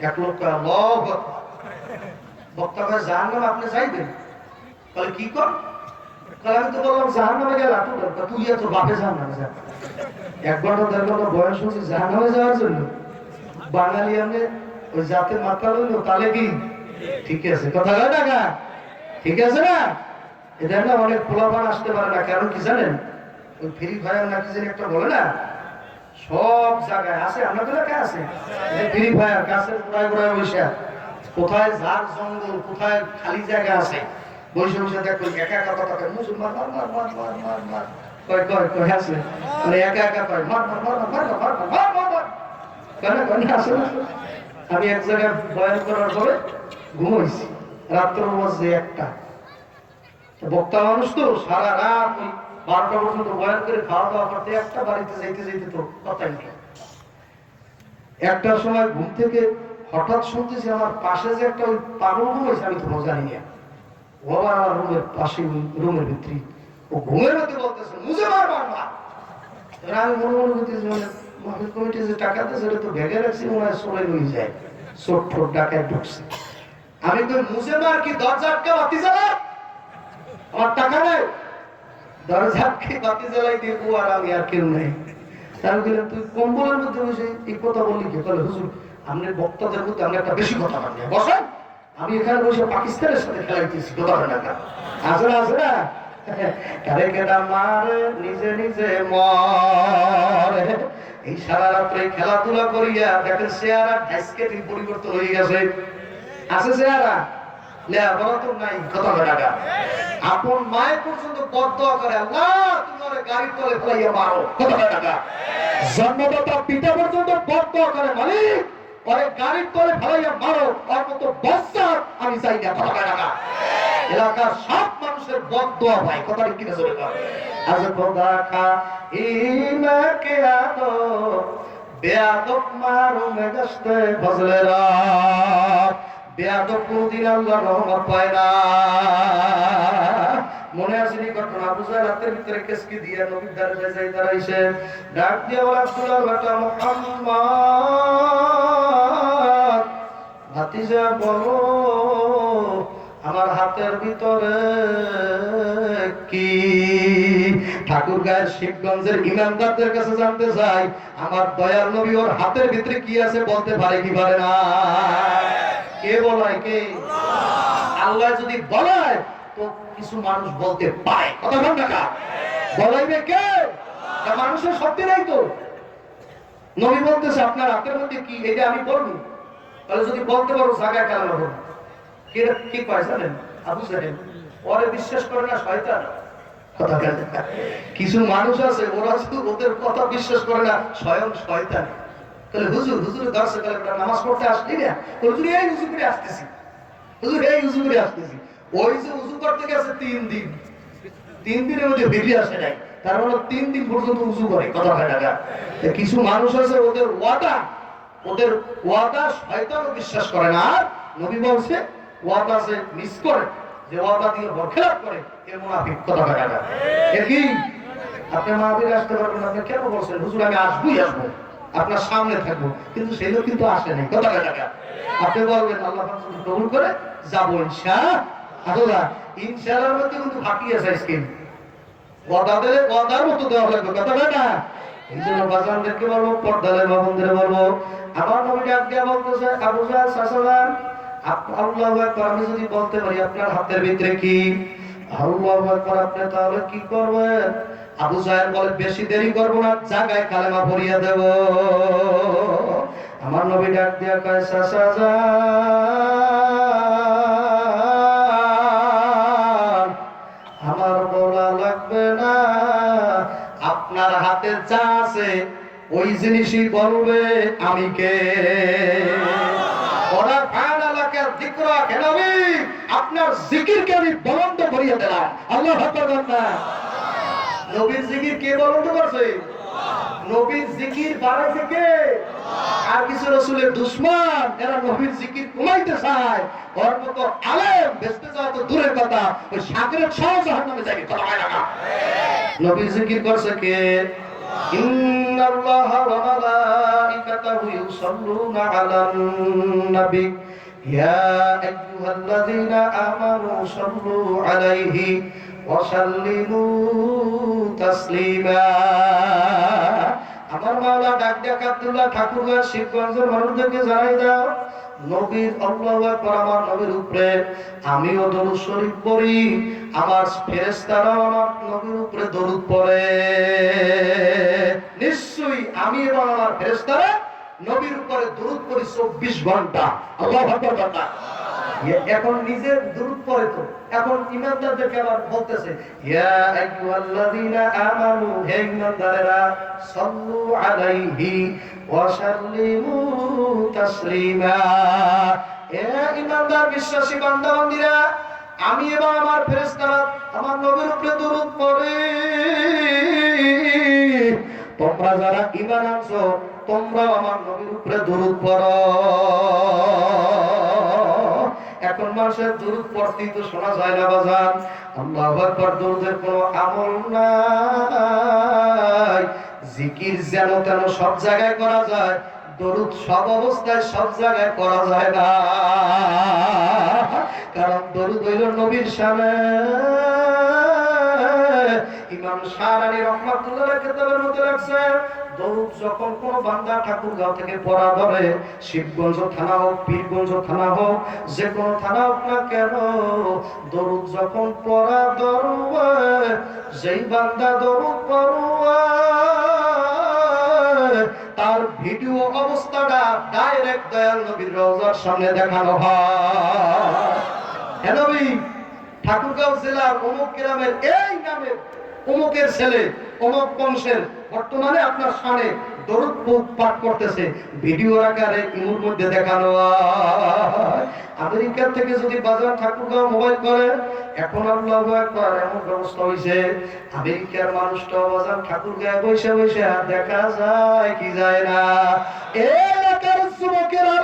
এক লোক আল্লাহু আকবার, বক্তা ভাই জাহান্নামে আপনি যাইবেন? তাহলে কি কর? তাহলে আমি তো বললাম জাহান্নামে গেলে আপনি তুই তোর বাপে জাহান্নামে যা। 1 ঘন্টা 1.5 ঘন্টা বয়স হচ্ছে জাহান্নামে যাওয়ার জন্য। বাঙালি আমি ওই জাতের মাত্রা লইল তাহলে কি ঠিক আছে? কথা হয় না গা? ঠিক আছে না? এটা না অনেক পোলাপান আসতে পারে না, কারণ কি জানেন? ওই ফ্রি ফায়ার নাকি যেন একটা বলে না, সব জায়গায় আছে, আমাদের এলাকায় আছে ফ্রি ফায়ার, গাছের গোড়ায় গোড়ায় বসে, কোথায় ঝাড় জঙ্গল, কোথায় খালি জায়গা আছে, বসে বসে দেখো একা একা কথা কয়, মুসলমান মার মার মার মার মার মার কয় কয় কয় আছে, মানে একা একা কয় মার মার মার মার মার মার মার মার মার কয় না কয় না আসে না। আমি এক জায়গায় বয়ান করার পরে ঘুমাইছি, রাত্র বাজে 1টা। বক্তা মানুষ তো সারা রাত ওই 12টা পর্যন্ত বয়ান করে খাওয়া দাওয়া করতে, একটা বাড়িতে যাইতে যাইতে তো কথাই নেই। 1টার সময় ঘুম থেকে হঠাৎ শুনতেছি আমার পাশে যে একটা ওই পাগল ঘুমাইছে, আমি তো জানি না, ও আবার আমার রুমের পাশে, রুমের ভিতরে ও ঘুমের মধ্যে বলতেছে মুঝে মার মার মার। আমি মনে মনে করতেছি মাহফিল কমিটি যে টাকা দিয়েছে ওটা তো ভেঙে রাখছি, মনে হয় চলে লই যায়, চোট ঠোট ডাকায় ঢুকছে। আমি তো মুঝে মার কি দরজা আটকে বাতি জ্বালা, আমার টাকা নেই, দরজা আটকে বাতি জ্বালাই দিয়ে ও আর আমি আর কেউ নেই। আমি বললাম তুই কম্বলের মধ্যে বসে এই কথা বললি কে? বলে হুজুর আপনি বক্তাদের মধ্যে আমরা একটা বেশি কথা বানিয়ে বসেন, আমি এখানে বসে পাকিস্তানের সাথে খেলাইতেছি, কথা হয় না আছে না আছে না? কারে কেডা মারে নিজে নিজে মরে। এই সারা রাত্রে খেলাধুলা করিয়া দেখেন চেহারা ঢাইসকেটিং পরিবর্তন হয়ে গেছে, আছে চেহারা লেখাপড়া তো নাই, কথা হয় না। আপন মায়ের পর্যন্ত বদদোয়া করে, আল্লাহ তোমার গাড়ির তলে ফেলাইয়া মারো, কথা হয় না। জন্মদাতা পিতা পর্যন্ত বদদোয়া করে, মালিক ওরে গাড়ির তলে ফেলাইয়া মারো, ওর মতো বস্তার আমি চাই না, কথা হয় না। এলাকার সব মানুষের বদদোয়া ভাই, কথা ঠিক কিনা চলে যাবে। আজ খোদা খা ইনা কে আদো বেয়াদব মারু মেগস্তে ফজলে রাত, বেয়াদব কোনদিন আল্লাহর রহমত পায় না। মনে আছে নি ঘটনা? আবু জাহেল রাতের ভিতরে কেসকি দিয়ে নবীর দরজায় যাই দাঁড়াইছে, ডাক দিয়ে বলে আব্দুল্লাহ বেটা মুহাম্মদ, ভাতিজা বলো আমার হাতের ভিতরে কি? ঠাকুরগাঁয়ের শিবগঞ্জের ইমামদারদের কাছে জানতে চাই, আমার দয়ার নবী ওর হাতের ভিতরে কি আছে বলতে পারে কি পারে না? কে বলায়? কে? আল্লাহ যদি বলায় তো কিছু মানুষ বলতে পারে, কথা বল না। বলাইবে কে? মানুষের শক্তি নাই তো। নবী বলতেছে আপনার হাতের মধ্যে কি, এটা আমি বলবো, তাহলে যদি বলতে পারো জায়গায় কালাম হবে। কি পায় জানেন? আবু জাহেল ওরে বিশ্বাস করে না শয়তান, কথা বলেন। কিছু মানুষ আছে ওরা শুধু ওদের কথা বিশ্বাস করে না, স্বয়ং শয়তান। তাহলে হুজুর হুজুরের দর্শক নামাজ পড়তে আসলি না, হুজুর এই উজু করে আসতেছি, হুজুর এই উজু করে আসতেছি। ওই যে উজু করতে গেছে 3 দিন, 3 দিনের মধ্যে বেরিয়ে আসে নাই, তার মানে 3 দিন পর্যন্ত উজু করে, কথা হয় না। কিছু মানুষ আছে ওদের ওয়াদা শয়তানও বিশ্বাস করে না, আর নবী বলছে ওয়াদা যে মিস করে, যে ওয়াদা দিয়ে বরখেলাপ করে, এ মুনাফিক, কথা হয় না। কি আপনি মাহফিলে আসতে পারবেন, আপনি কেন বলছেন হুজুর আমি আসবই আসবো, আপনার সামনে থাকবো, কিন্তু সেই লোক কিন্তু আসে নাই, কথা হয় না। আপনি বলবেন আল্লাহ কবুল করে যাবো ইনশাআল্লাহ, ইনশাআল্লাহর মধ্যে কিন্তু ফাঁকি আছে স্কিম, ওয়াদা দিলে ওয়াদার মতো দেওয়া লাগবে, কথা হয় না। এই জন্য বাজানদেরকে বলবো, পর্দালে বাবনদের বলবো, আমার নবী ডাক দিয়া বলতেছে আবু জাহেল সাসালাম, আল্লাহু আকবার, আমি যদি বলতে পারি আপনার হাতের ভিতরে কি, আল্লাহু আকবার, আপনি তাহলে কি করবেন? আবু জাহেল বলে বেশি দেরি করব না, জায়গায় কালেমা পড়িয়ে দেব। আমার নবী ডাক দিয়া কয় সাসাজান, আমার বলা লাগবে না, আপনার হাতে যা আছে ওই জিনিসই বলবে আমি কে। ওরা ফানালাকে যিকরা কে নবী, আপনার জিকিরকে আমি বলন্দ করিয়ে দিলাম, আল্লাহু আকবার। না নবীর জিকির কে বলন্দ করছে? নবীর জিকির বাড়াইছে কে? আর কিছু রাসূলের দুশমন, এরা নবীর জিকির কমাইতে চায়, ওর মতো আলেম বেঁচতে যাওয়া তো দূরের কথা, ওই সাগরের সহ জাহান্নামে যাবে, কথা হয় না। নবীর জিকির করছে কে? ইন্নাল্লাহা ওয়া মালাইকাতাহু ইউসাল্লুনা আলান নবী ইয়া আইয়ুহাল্লাযীনা আমানু সাল্লু আলাইহি ওয়া সাল্লিমু তাসলিমা। আমার মাওলা ডাক ডাক আব্দুল্লাহ ঠাকুরগাঁ শিবগঞ্জের মানুষদেরকে জানাই দাও, নবীর আল্লাহু আকবার, আমার নবীর উপরে আমিও দরুদ শরীফ পড়ি, আমার ফেরেশতারাও আমার নবীর উপরে দরুদ পড়ে। নিশ্চয়ই আমি এবং আমার ফেরেশতারা নবীর উপরে দরুদ পড়ি 24 ঘন্টা। আল্লাহু আকবার। এখন নিজের দরুদ পড়ে তো, এখন ইমানদারদেরকে আবার বলতেছে ইয়া আইয়ুহাল্লাযীনা আমানু, হে ইমানদারেরা, সাল্লু আলাইহি ওয়া সাল্লিমু তাসলিমা। হে ইমানদার বিশ্বাসী বান্দা-বান্দীরা, আমি এবং আমার ফেরেশতারা আমার নবীর উপরে দরুদ পড়ি। তোমরা যারা ঈমান আনছো তোমরা আমার নবীর উপরে দরুদ পড়ো। এখন মানুষের দরুদ পড়তেই তো শোনা যায় না বাজান। আল্লাহু আকবার, দরুদের কোনো আমল নাই। জিকির যেন তেন সব জায়গায় করা যায়, দরুদ সব অবস্থায় সব জায়গায় করা যায় না। কারণ দরুদ হইল নবীর শানে। ইমাম শাহরানী রাহমাতুল্লাহ কিতাবের মধ্যে রাখছে, দরুদ যখন কোন বান্দা ঠাকুরগাঁও থেকে পড়া ধরে, শিবগঞ্জ থানা হোক, পীরগঞ্জ থানা হোক, যে কোনো থানা হোক না কেন, দরুদ যখন পড়া ধরবে, যেই বান্দা দরুদ পড়বে তার ভিডিও অবস্থাটা ডাইরেক্ট দয়াল নবীর রওজার সামনে দেখানো হয়। হে নবী, ঠাকুরগাঁও জেলার অমুক গ্রামের এই নামের অমুকের ছেলে অমুক বংশের বর্তমানে আপনার সামনে দরুদ পাঠ করতেছে, ভিডিও আকারে ইমুর মধ্যে দেখানো হয়। আমেরিকার থেকে যদি বাজার ঠাকুরগাঁও মোবাইল করে, এখন আল্লাহু আকবার এমন ব্যবস্থা হয়েছে, আমেরিকার মানুষটা বাজার ঠাকুরগাঁও বসে বসে দেখা যায় কি যায় না। এলাকার যুবকেরা